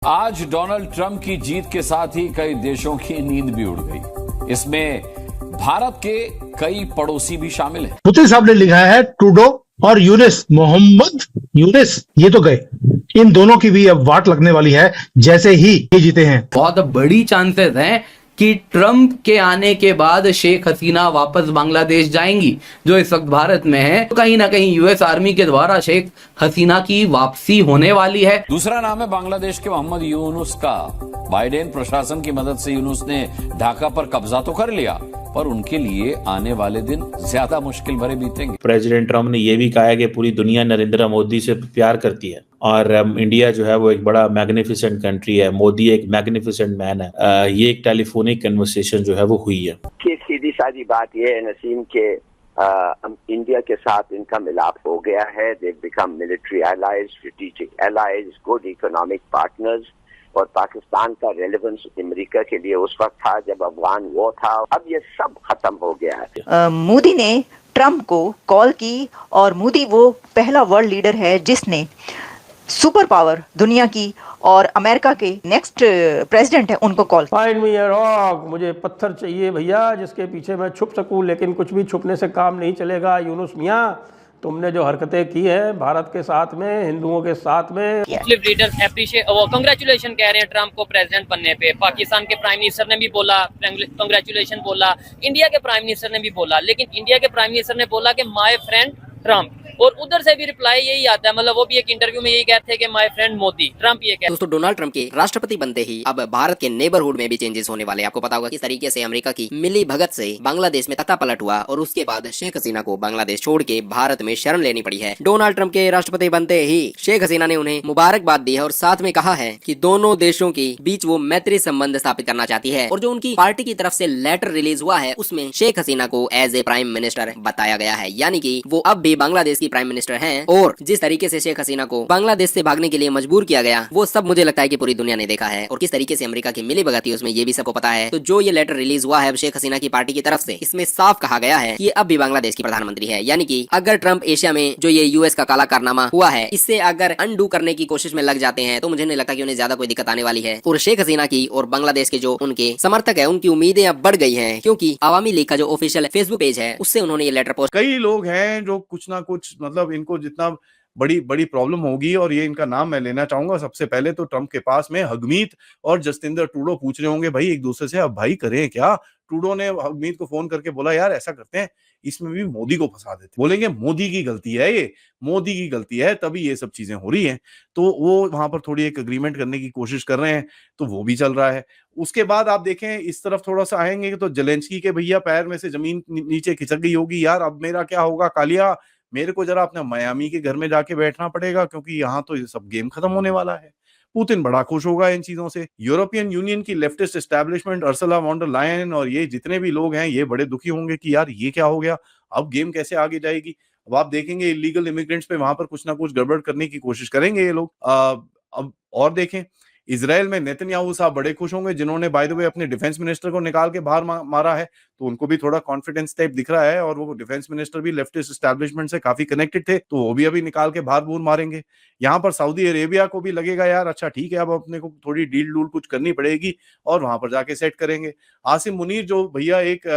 आज Donald Trump की जीत के साथ ही कई देशों की नींद भी उड़ गई। इसमें भारत के कई पड़ोसी भी शामिल हैं। पुतिन साहब ने लिखा है ट्रूडो और यूनिस, मोहम्मद यूनिस ये तो गए, इन दोनों की भी अब वाट लगने वाली है जैसे ही ये जीते हैं। बहुत बड़ी चांसेस हैं कि ट्रंप के आने के बाद शेख हसीना वापस बांग्लादेश जाएंगी, जो इस वक्त भारत में है। तो कहीं ना कहीं यूएस आर्मी के द्वारा शेख हसीना की वापसी होने वाली है। दूसरा नाम है बांग्लादेश के मोहम्मद यूनुस का। बाइडेन प्रशासन की मदद से यूनुस ने ढाका पर कब्जा तो कर लिया, पर उनके लिए आने वाले दिन ज्यादा मुश्किल भरे बीतेंगे। प्रेसिडेंट ट्रंप ने यह भी कहा है कि पूरी दुनिया नरेंद्र मोदी से प्यार करती है और इंडिया जो है वो एक बड़ा मैग्निफिसेंट कंट्री है, मोदी एक मैग्निफिसेंट मैन है। ये एक टेलीफोनिक कन्वर्सेशन जो है वो हुई है। सीधी सादी बात ये है नसीम के इंडिया के साथ इनका मिलाप हो गया है। They become military allies, strategic allies, good economic partners. और पाकिस्तान का रेलेवेंस अमेरिका के लिए उस वक्त था जब अफगान वो था। अब ये सब खत्म हो गया है। मोदी ने ट्रंप को कॉल की और मोदी वो पहला वर्ल्ड लीडर है जिसने सुपर पावर दुनिया की और अमेरिका के नेक्स्ट प्रेसिडेंट है उनको call. Find me a rock, मुझे पत्थर चाहिए भैया जिसके पीछे मैं छुप सकूं, लेकिन कुछ भी छुपने से काम नहीं चलेगा। यूनुस मियां, तुमने जो हरकतें की है भारत के साथ में, हिंदुओं के साथ में। मुस्लिम लीडर्स एप्रिशिएट, वो कांग्रेचुलेशन कह रहे हैं ट्रंप को प्रेसिडेंट बनने पे। पाकिस्तान के प्राइम मिनिस्टर ने भी बोला कांग्रेचुलेशन बोला, इंडिया के प्राइम मिनिस्टर ने भी बोला, लेकिन इंडिया के प्राइम मिनिस्टर ने बोला कि माय फ्रेंड ट्रंप, और उधर से भी रिप्लाई यही आता है, मतलब वो भी एक इंटरव्यू में यही कहते हैं कि माय फ्रेंड मोदी। ट्रंप ये कहते हैं। दोस्तों, डोनाल्ड ट्रंप के राष्ट्रपति बनते ही अब भारत के नेबरहुड में भी चेंजेस होने वाले हैं। आपको पता होगा किस तरीके से अमेरिका की मिली भगत से बांग्लादेश में तख्ता पलट हुआ और उसके बाद शेख हसीना को बांग्लादेश छोड़ के भारत में शरण लेनी पड़ी है। डोनाल्ड ट्रंप के राष्ट्रपति बनते ही शेख हसीना ने उन्हें मुबारकबाद दी है और साथ में कहा है कि दोनों देशों के बीच वो मैत्री संबंध स्थापित करना चाहती है। और जो उनकी पार्टी की तरफ से लेटर रिलीज हुआ है उसमें शेख हसीना को एज ए प्राइम मिनिस्टर बताया गया है, यानी कि वो अब भी बांग्लादेश की प्राइम मिनिस्टर हैं। और जिस तरीके से शेख हसीना को बांग्लादेश से भागने के लिए मजबूर किया गया, वो सब मुझे लगता है कि पूरी दुनिया ने देखा है। और किस तरीके से अमेरिका की मिली भगत थी उसमें ये भी सबको पता है। तो जो ये लेटर रिलीज हुआ है शेख हसीना की पार्टी की तरफ से, इसमें साफ कहा गया है कि ये अब भी बांग्लादेश की प्रधानमंत्री है। यानी कि अगर ट्रंप एशिया में जो ये यूएस का काला कारनामा हुआ है इससे अगर अनडू करने की कोशिश में लग जाते हैं तो मुझे नहीं लगता कि उन्हें ज्यादा कोई दिक्कत आने वाली है। और शेख हसीना की और बांग्लादेश के जो उनके समर्थक है उनकी उम्मीदें अब बढ़ गई है, क्योंकि अवामी लीग का जो ऑफिशियल फेसबुक पेज है उससे उन्होंने ये लेटर पोस्ट। कई लोग हैं जो कुछ ना कुछ, मतलब इनको जितना बड़ी बड़ी प्रॉब्लम होगी, और ये इनका नाम मैं लेना चाहूंगा। सबसे पहले तो ट्रंप के पास में हगमीत और जस्टिंदर ट्रूडो पूछ रहे होंगे भाई एक दूसरे से अब भाई करें क्या। ट्रूडो ने हगमीत को फोन करके बोला यार ऐसा करते हैं इसमें भी मोदी को फंसा देते, बोलेंगे मोदी की गलती है, ये मोदी की गलती है तभी ये सब चीजें हो रही हैं। तो वो वहां पर थोड़ी एक अग्रीमेंट करने की कोशिश कर रहे हैं, तो वो भी चल रहा है। उसके बाद आप देखें इस तरफ थोड़ा सा आएंगे तो जेलेंस्की के भैया पैर में से जमीन नीचे खिसक गई होगी, यार अब मेरा क्या होगा कालिया, मेरे को जरा अपने मियामी के घर में जाके बैठना पड़ेगा क्योंकि यहाँ तो ये सब गेम खत्म होने वाला है। पुतिन बड़ा खुश होगा इन चीजों से। यूरोपियन यूनियन की leftist establishment, Ursula von der Leyen और ये जितने भी लोग हैं ये बड़े दुखी होंगे कि यार ये क्या हो गया, अब गेम कैसे आगे जाएगी। अब आप देखेंगे इलीगल इमिग्रेंट्स पे वहां पर कुछ ना कुछ गड़बड़ करने की कोशिश करेंगे ये लोग। अब और देखें इजराइल में नेतन्याहू साहब बड़े खुश होंगे जिन्होंने बाय द वे अपने डिफेंस मिनिस्टर को निकाल के बाहर मारा है, तो उनको भी थोड़ा कॉन्फिडेंस टाइप दिख रहा है। और वो डिफेंस मिनिस्टर भी लेफ्टिस्ट एस्टैब्लिशमेंट से काफी कनेक्टेड थे, तो वो भी अभी निकाल के बाहर बूर मारेंगे। यहाँ पर सऊदी अरेबिया को भी लगेगा यार अच्छा ठीक है अब अपने को थोड़ी डील डूल कुछ करनी पड़ेगी और वहां पर जाके सेट करेंगे। आसिम मुनीर जो भैया एक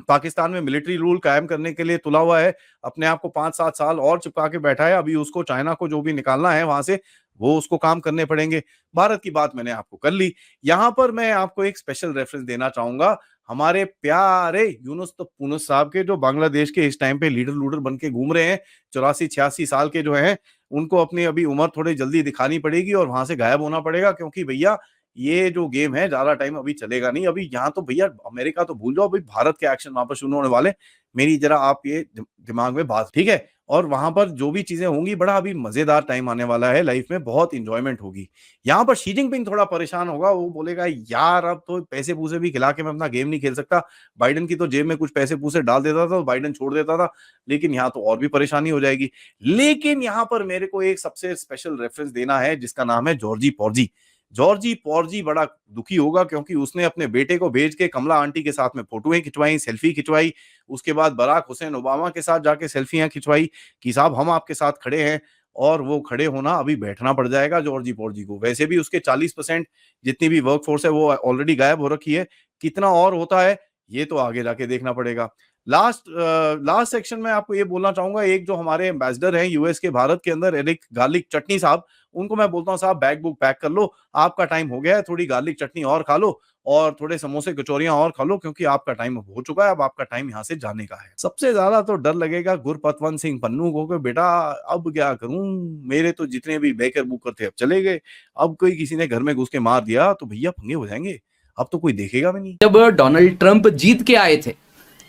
पाकिस्तान में मिलिट्री रूल कायम करने के लिए तुला हुआ है, अपने आप को 5-7 साल और चिपका के बैठा है, अभी उसको चाइना को जो भी निकालना है वहां से वो उसको काम करने पड़ेंगे। भारत की बात मैंने आपको कर ली। यहां पर मैं आपको एक स्पेशल रेफरेंस देना चाहूंगा हमारे प्यारे यूनुस तूनुस साहब के, जो बांग्लादेश के इस टाइम पे लीडर लूडर बन के घूम रहे हैं। 84-86 साल के जो हैं उनको अपनी अभी उम्र थोड़ी जल्दी दिखानी पड़ेगी और वहां से गायब होना पड़ेगा, क्योंकि भैया ये जो गेम है ज्यादा टाइम अभी चलेगा नहीं। अभी यहाँ तो भैया अमेरिका तो भूल जाओ, अभी भारत के एक्शन वहां पर शुरू होने वाले। मेरी जरा आप ये दिमाग में बात, ठीक है। और वहां पर जो भी चीजें होंगी बड़ा अभी मजेदार टाइम आने वाला है, लाइफ में बहुत इंजॉयमेंट होगी। यहाँ पर शी जिनपिंग थोड़ा परेशान होगा, वो बोलेगा यार अब तो पैसे पूसे भी खिला के मैं अपना गेम नहीं खेल सकता। बाइडेन की तो जेब में कुछ पैसे पूसे डाल देता था तो बाइडेन छोड़ देता था, लेकिन यहाँ तो और भी परेशानी हो जाएगी। लेकिन यहाँ पर मेरे को एक सबसे स्पेशल रेफरेंस देना है जिसका नाम है जॉर्जी पॉर्जी। जॉर्जी पॉर्जी बड़ा दुखी होगा क्योंकि उसने अपने बेटे को भेज के कमला आंटी के साथ में फोटोएं खिंचवाई, सेल्फी खिंचवाई, उसके बाद बराक हुसैन ओबामा के साथ जाके सेल्फियां खिंचवाई कि साहब हम आपके साथ खड़े हैं और वो खड़े होना अभी बैठना पड़ जाएगा जॉर्जी पोर्जी को। वैसे भी उसके 40% जितनी भी वर्क फोर्स है वो ऑलरेडी गायब हो रखी है। कितना और होता है ये तो आगे जाके देखना पड़ेगा। लास्ट सेक्शन में आपको ये बोलना चाहूंगा, एक जो हमारे एम्बेसडर हैं यूएस के भारत के अंदर, एरिक गार्लिक चटनी साहब, उनको मैं बोलता हूँ साहब बैग बुक पैक कर लो, आपका टाइम हो गया है, थोड़ी गार्लिक चटनी और खा लो और थोड़े समोसे कचौरियां और खा लो, क्योंकि आपका टाइम हो चुका है, अब आपका टाइम यहाँ से जाने का है। सबसे ज्यादा तो डर लगेगा गुरपतवंत सिंह पन्नू को कि बेटा अब क्या करूं, मेरे तो जितने भी बेकर बुकर थे अब चले गए, अब कोई किसी ने घर में घुस के मार दिया तो भैया पंगे हो जाएंगे, अब तो कोई देखेगा भी नहीं। जब डोनाल्ड ट्रंप जीत के आए थे,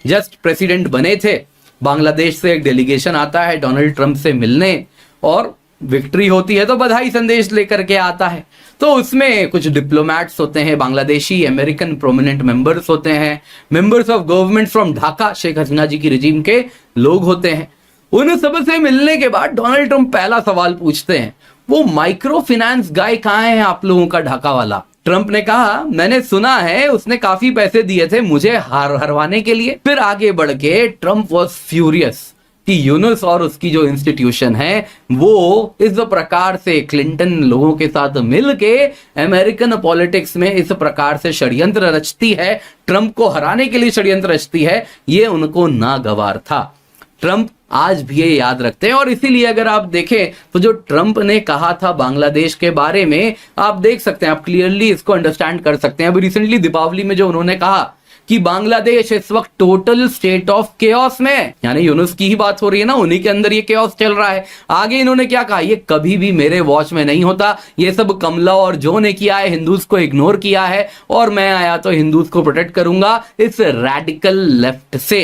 जस्ट प्रेसिडेंट बने थे, बांग्लादेश से एक डेलीगेशन आता है डोनाल्ड ट्रंप से मिलने और विक्ट्री होती है तो बधाई संदेश लेकर के आता है। तो उसमें कुछ डिप्लोमैट्स होते हैं, बांग्लादेशी अमेरिकन प्रोमिनेंट मेंबर्स होते हैं, members of government from Dhaka, Sheikh Hasina ji की रिजीम के लोग होते हैं। उन सब से मिलने के बाद डोनाल्ड ट्रंप पहला सवाल पूछते हैं, वो माइक्रो फाइनेंस गाय कहाँ है आप लोगों का ढाका वाला? ट्रंप ने कहा, मैंने सुना है उसने काफी पैसे दिए थे मुझे हरवाने के लिए। फिर आगे बढ़ के ट्रंप वॉज फ्यूरियस कि यूनुस और उसकी जो इंस्टीट्यूशन है वो इस प्रकार से क्लिंटन लोगों के साथ मिलके अमेरिकन पॉलिटिक्स में इस प्रकार से षड्यंत्र रचती है, ट्रंप को हराने के लिए षड्यंत्र रचती है, ये उनको नागवार था। ट्रंप आज भी ये याद रखते हैं और इसीलिए अगर आप देखें तो जो ट्रंप ने कहा था बांग्लादेश के बारे में, आप देख सकते हैं, आप क्लियरली इसको अंडरस्टैंड कर सकते हैं। अभी रिसेंटली दीपावली में जो उन्होंने कहा कि बांग्लादेश इस वक्त टोटल स्टेट ऑफ केओस में है, यानी यूनुस की ही बात हो रही है ना, उन्हीं के अंदर ये केओस चल रहा है। आगे इन्होंने क्या कहा, ये कभी भी मेरे वॉच में नहीं होता, ये सब कमला और जो ने किया है, हिंदूज को इग्नोर किया है और मैं आया तो हिंदूज को प्रोटेक्ट करूंगा इस रैडिकल लेफ्ट से।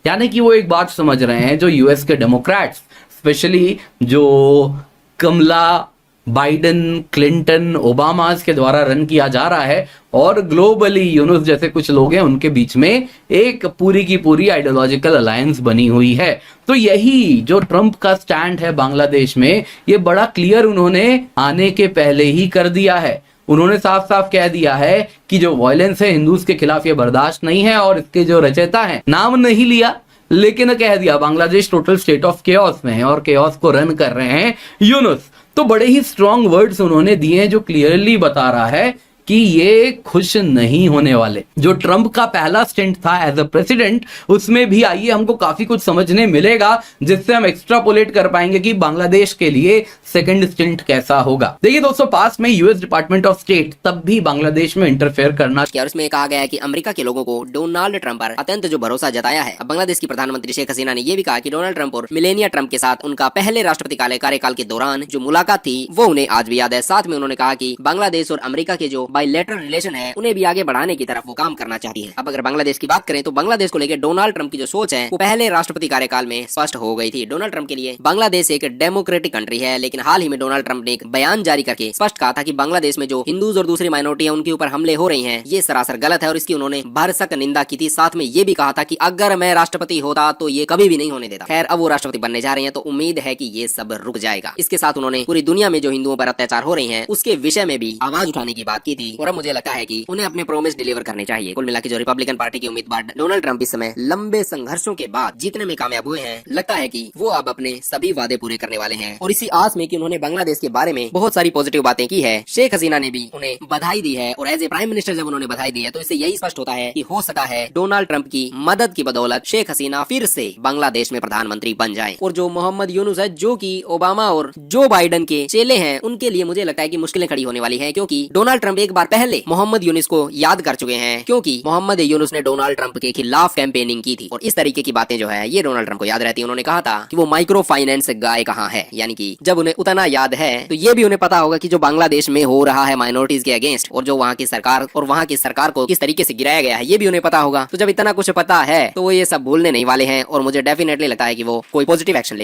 यानी कि वो एक बात समझ रहे हैं, जो यूएस के डेमोक्रेट्स, स्पेशली जो कमला, बाइडेन, क्लिंटन, ओबामा के द्वारा रन किया जा रहा है और ग्लोबली यूनुस जैसे कुछ लोग हैं, उनके बीच में एक पूरी की पूरी आइडियोलॉजिकल अलायंस बनी हुई है। तो यही जो ट्रंप का स्टैंड है बांग्लादेश में, ये बड़ा क्लियर उन्होंने आने के पहले ही कर दिया है। उन्होंने साफ साफ कह दिया है कि जो वायलेंस है हिंदूज के खिलाफ ये बर्दाश्त नहीं है और इसके जो रचयिता हैं, नाम नहीं लिया लेकिन कह दिया Bangladesh total state of chaos में है और केओस को रन कर रहे हैं यूनुस। तो बड़े ही स्ट्रॉन्ग वर्ड्स उन्होंने दिए हैं जो क्लियरली बता रहा है कि ये खुश नहीं होने वाले। जो ट्रंप का पहला स्टिंट था एज अ प्रेसिडेंट, उसमें भी आइए हमको काफी कुछ समझने मिलेगा जिससे हम एक्स्ट्रापोलेट कर पाएंगे कि बांग्लादेश के लिए सेकंड स्टिंट कैसा होगा। देखिए दोस्तों, पास में यूएस डिपार्टमेंट ऑफ स्टेट तब भी बांग्लादेश में इंटरफेयर करना और इसमें कहा गया है कि अमेरिका के लोगों को डोनाल्ड ट्रंप पर अत्यंत जो भरोसा जताया है। अब बांग्लादेश की प्रधानमंत्री शेख हसीना ने यह भी कहा कि डोनाल्ड ट्रंप और मिलेनिया ट्रंप के साथ उनका पहले राष्ट्रपति कार्यकाल के दौरान जो मुलाकात थी वो उन्हें आज भी याद है। साथ में उन्होंने कहा कि बांग्लादेश और अमेरिका के जो बायलैटरल रिलेशन है उन्हें भी आगे बढ़ाने की तरफ वो काम करना चाहती है। अब अगर बांग्लादेश की बात करें तो बांग्लादेश को लेकर डोनाल्ड ट्रंप की जो सोच है वो पहले राष्ट्रपति कार्यकाल में स्पष्ट हो गई थी। डोनाल्ड ट्रंप के लिए बांग्लादेश एक डेमोक्रेटिक कंट्री है, लेकिन हाल ही में डोनाल्ड ट्रंप ने एक बयान जारी करके स्पष्ट कहा था कि बांग्लादेश में जो हिंदूज और दूसरी माइनॉरिटी है उनके ऊपर हमले हो रहे हैं ये सरासर गलत है और इसकी उन्होंने भरसक निंदा की थी। साथ में ये भी कहा था कि अगर मैं राष्ट्रपति होता तो ये कभी भी नहीं होने देता। खैर, अब वो राष्ट्रपति बनने जा रहे हैं तो उम्मीद है कि ये सब रुक जाएगा। इसके साथ उन्होंने पूरी दुनिया में जो हिंदुओं पर अत्याचार हो रहे हैं उसके विषय में भी आवाज उठाने की बात की थी और अब मुझे लगता है कि उन्हें अपने प्रॉमिस डिलीवर करने चाहिए। कुल मिलाकर जो रिपब्लिकन पार्टी के उम्मीदवार डोनाल्ड ट्रंप इस समय लंबे संघर्षों के बाद जीतने में कामयाब हुए हैं, लगता है कि वो अब अपने सभी वादे पूरे करने वाले हैं। और इसी आस में कि उन्होंने बांग्लादेश के बारे में बहुत सारी पॉजिटिव बातें की है, शेख हसीना ने भी उन्हें बधाई दी है और एज ए प्राइम मिनिस्टर जब उन्होंने बधाई दी है तो इससे यही स्पष्ट होता है कि हो सकता है डोनाल्ड ट्रंप की मदद की बदौलत शेख हसीना फिर से बांग्लादेश में प्रधानमंत्री बन जाए। और जो मोहम्मद यूनुस है जो कि ओबामा और जो बाइडेन के चेले हैं, उनके लिए मुझे लगता है कि मुश्किलें खड़ी होने वाली है, क्योंकि डोनाल्ड ट्रंप एक बार पहले मोहम्मद यूनुस को याद कर चुके हैं, क्योंकि मोहम्मद यूनुस ने डोनाल्ड ट्रंप के खिलाफ कैंपेनिंग की थी और इस तरीके की बातें जो है ये डोनाल्ड ट्रंप को याद रहती है। उन्होंने कहा था कि वो माइक्रो फाइनेंस गाय कहाँ है, यानी कि जब उन्हें उतना याद है तो ये भी उन्हें पता होगा कि जो बांग्लादेश में हो रहा है माइनॉरिटीज के अगेंस्ट और जो वहाँ की सरकार और वहाँ की सरकार को किस तरीके से गिराया गया है ये भी उन्हें पता होगा। तो जब इतना कुछ पता है तो वो ये सब भूलने नहीं वाले हैं और मुझे डेफिनेटली लगता है कि वो कोई पॉजिटिव एक्शन